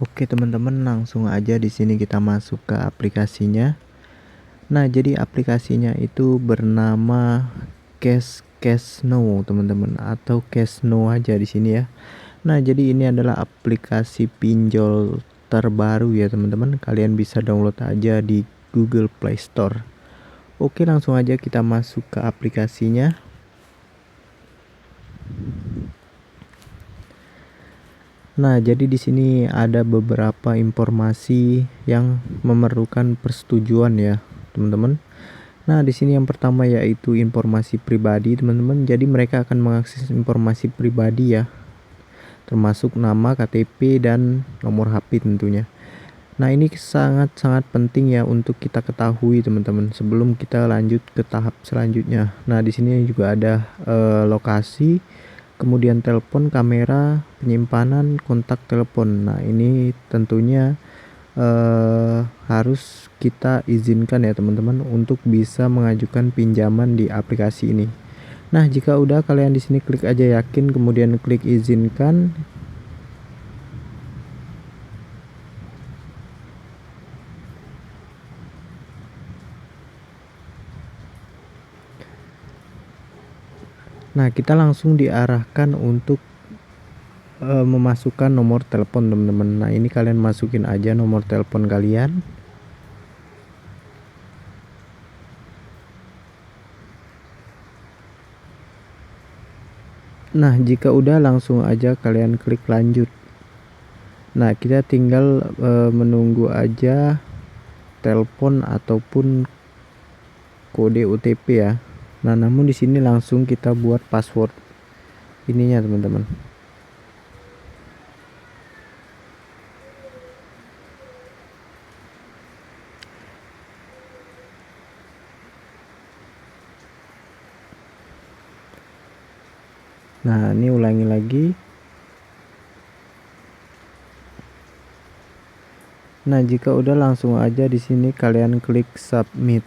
Oke teman-teman, langsung aja di sini kita masuk ke aplikasinya. Nah, jadi aplikasinya itu bernama Cashno teman-teman, atau Cashno aja di sini ya. Nah, jadi ini adalah aplikasi pinjol terbaru ya teman-teman. Kalian bisa download aja di Google Play Store. Oke, langsung aja kita masuk ke aplikasinya. Nah, jadi di sini ada beberapa informasi yang memerlukan persetujuan ya, teman-teman. Nah, di sini yang pertama yaitu informasi pribadi, teman-teman. Jadi mereka akan mengakses informasi pribadi ya, termasuk nama, KTP dan nomor HP tentunya. Nah, ini sangat-sangat penting ya untuk kita ketahui, teman-teman, sebelum kita lanjut ke tahap selanjutnya. Nah, di sini juga ada lokasi, kemudian telepon, kamera, penyimpanan, kontak telepon. Nah, ini tentunya harus kita izinkan ya teman-teman untuk bisa mengajukan pinjaman di aplikasi ini. Nah, jika udah, kalian di sini klik aja yakin, kemudian klik izinkan. Nah, kita langsung diarahkan untuk memasukkan nomor telepon teman-teman. Nah, ini kalian masukin aja nomor telepon kalian. Nah, jika udah, langsung aja kalian klik lanjut. Nah, kita tinggal menunggu aja telepon ataupun kode OTP ya. Nah, namun di sini langsung kita buat password ininya teman-teman. Nah, ini ulangi lagi. Nah, jika udah, langsung aja di sini kalian klik submit.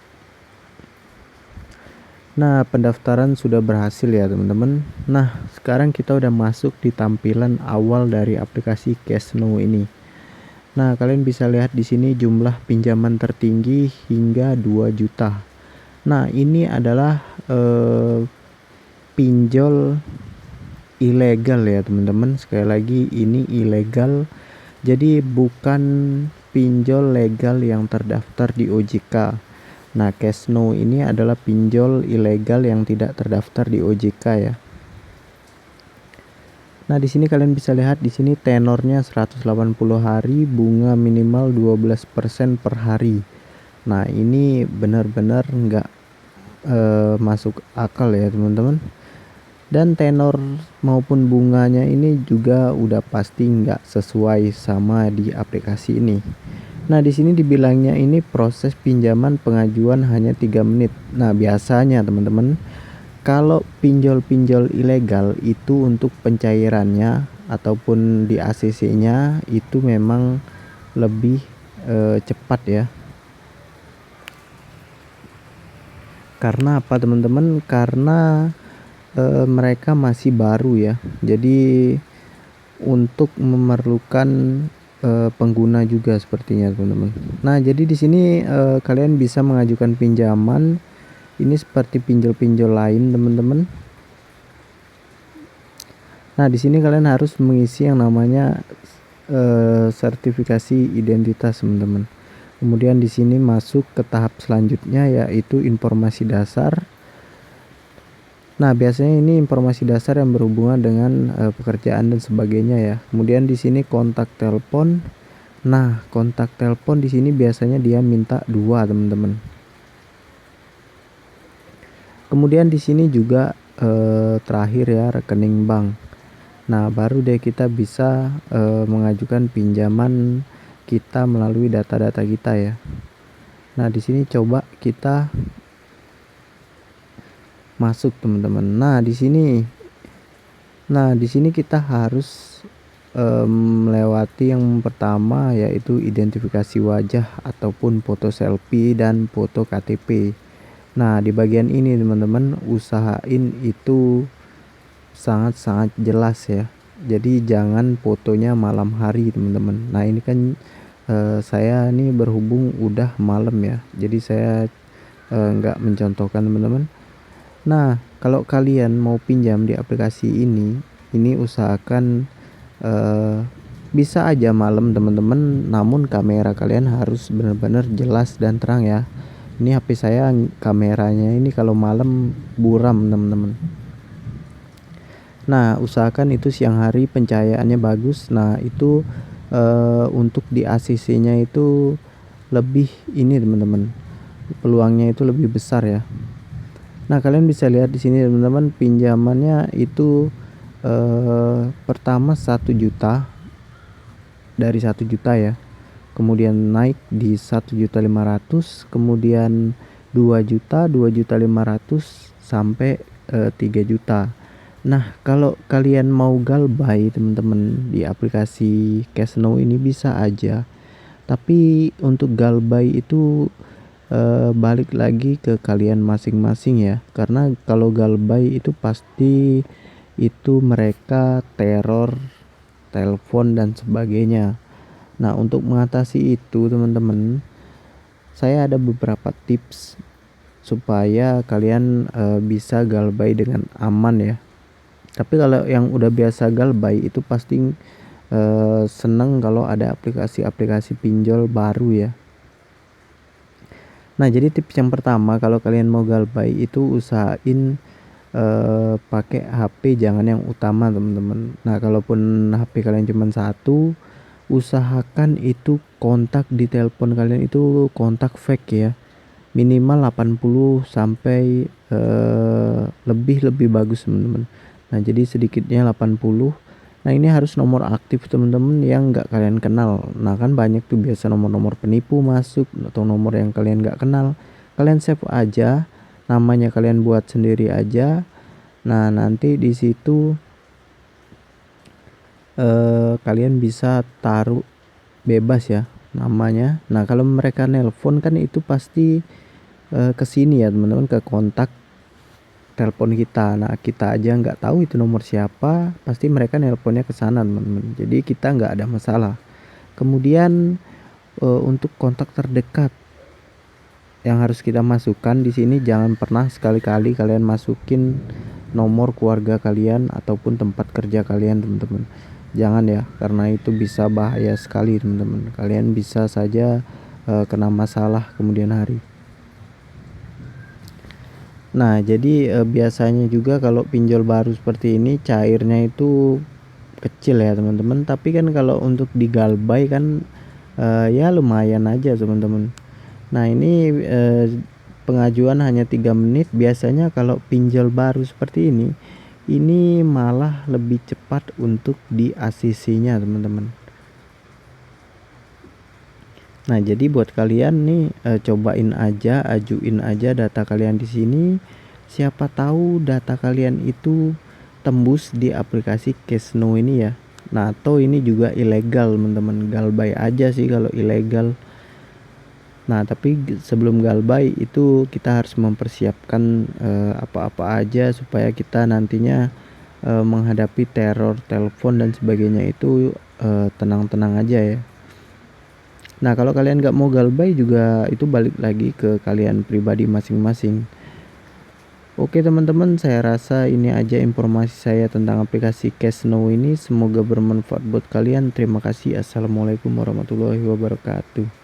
Nah, pendaftaran sudah berhasil ya teman-teman. Nah, sekarang kita udah masuk di tampilan awal dari aplikasi Cashno ini. Nah, kalian bisa lihat di sini jumlah pinjaman tertinggi hingga 2 juta. Nah, ini adalah pinjol ilegal ya teman-teman. Sekali lagi, ini ilegal. Jadi bukan pinjol legal yang terdaftar di OJK. Nah, Cashno ini adalah pinjol ilegal yang tidak terdaftar di OJK ya. Nah, di sini kalian bisa lihat di sini tenornya 180 hari, bunga minimal 12% per hari. Nah, ini benar-benar nggak masuk akal ya teman-teman. Dan tenor maupun bunganya ini juga udah pasti nggak sesuai sama di aplikasi ini. Nah, di sini dibilangnya ini proses pinjaman pengajuan hanya 3 menit. Nah, biasanya teman-teman, kalau pinjol-pinjol ilegal itu untuk pencairannya ataupun di ACC-nya itu memang lebih cepat ya. Karena apa teman-teman? Karena mereka masih baru ya. Jadi untuk memerlukan pengguna juga sepertinya teman-teman. Nah, jadi di sini kalian bisa mengajukan pinjaman ini seperti pinjol-pinjol lain teman-teman. Nah, di sini kalian harus mengisi yang namanya sertifikasi identitas teman-teman. Kemudian di sini masuk ke tahap selanjutnya yaitu informasi dasar. Nah, biasanya ini informasi dasar yang berhubungan dengan pekerjaan dan sebagainya ya. Kemudian di sini kontak telepon. Nah, kontak telepon di sini biasanya dia minta 2 teman-teman. Kemudian di sini juga terakhir ya rekening bank. Nah, baru deh kita bisa mengajukan pinjaman kita melalui data-data kita ya. Nah, di sini coba kita masuk teman-teman. Nah, di sini kita harus melewati yang pertama yaitu identifikasi wajah ataupun foto selfie dan foto KTP. Nah, di bagian ini teman-teman usahain itu sangat-sangat jelas ya. Jadi jangan fotonya malam hari teman-teman. Nah ini kan saya nih berhubung udah malam ya, jadi saya nggak mencontohkan teman-teman. Nah kalau kalian mau pinjam di aplikasi ini usahakan bisa aja malam teman-teman, namun kamera kalian harus benar-benar jelas dan terang ya. Ini HP saya kameranya ini kalau malam buram teman-teman. Nah usahakan itu siang hari pencahayaannya bagus. Nah itu untuk di ACC-nya itu lebih ini teman-teman, peluangnya itu lebih besar ya. Nah kalian bisa lihat di sini teman-teman, pinjamannya itu pertama 1 juta, dari 1 juta ya, kemudian naik di 1.500.000, kemudian 2 juta, 2.500.000 sampai 3 juta. Nah kalau kalian mau galbay teman-teman di aplikasi Cashnow ini bisa aja, tapi untuk galbay itu balik lagi ke kalian masing-masing ya, karena kalau galbay itu pasti itu mereka teror telepon dan sebagainya. Nah untuk mengatasi itu teman-teman, saya ada beberapa tips supaya kalian bisa galbay dengan aman ya. Tapi kalau yang udah biasa galbay itu pasti seneng kalau ada aplikasi-aplikasi pinjol baru ya. Nah jadi tips yang pertama, kalau kalian mau galbay itu usahain pakai HP jangan yang utama teman-teman. Nah kalaupun HP kalian cuma satu, usahakan itu kontak di telepon kalian itu kontak fake ya, minimal 80 sampai lebih bagus teman-teman. Nah jadi sedikitnya 80. Nah ini harus nomor aktif teman-teman yang nggak kalian kenal. Nah kan banyak tuh biasa nomor-nomor penipu masuk atau nomor yang kalian nggak kenal. Kalian save aja, namanya kalian buat sendiri aja. Nah nanti di situ kalian bisa taruh bebas ya namanya. Nah kalau mereka nelpon kan itu pasti ke sini ya teman-teman, ke kontak telepon kita. Nah kita aja nggak tahu itu nomor siapa, pasti mereka nelponnya ke sana teman-teman, jadi kita nggak ada masalah. Kemudian untuk kontak terdekat yang harus kita masukkan di sini, jangan pernah sekali-kali kalian masukin nomor keluarga kalian ataupun tempat kerja kalian teman-teman, jangan ya, karena itu bisa bahaya sekali teman-teman. Kalian bisa saja kena masalah kemudian hari. Nah jadi biasanya juga kalau pinjol baru seperti ini cairnya itu kecil ya teman-teman, tapi kan kalau untuk digalbay kan ya lumayan aja teman-teman. Nah ini pengajuan hanya 3 menit. Biasanya kalau pinjol baru seperti ini malah lebih cepat untuk di ACC nya teman-teman. Nah jadi buat kalian nih cobain aja, ajuin aja data kalian di sini, siapa tahu data kalian itu tembus di aplikasi Cashnow ini ya. Nah atau ini juga ilegal teman-teman, galbay aja sih kalau ilegal. Nah tapi sebelum galbay itu kita harus mempersiapkan apa-apa aja supaya kita nantinya menghadapi teror telepon dan sebagainya itu tenang-tenang aja ya. Nah kalau kalian nggak mau galbay juga itu balik lagi ke kalian pribadi masing-masing. Oke teman-teman, saya rasa ini aja informasi saya tentang aplikasi Cashnow ini. Semoga bermanfaat buat kalian. Terima kasih. Assalamualaikum warahmatullahi wabarakatuh.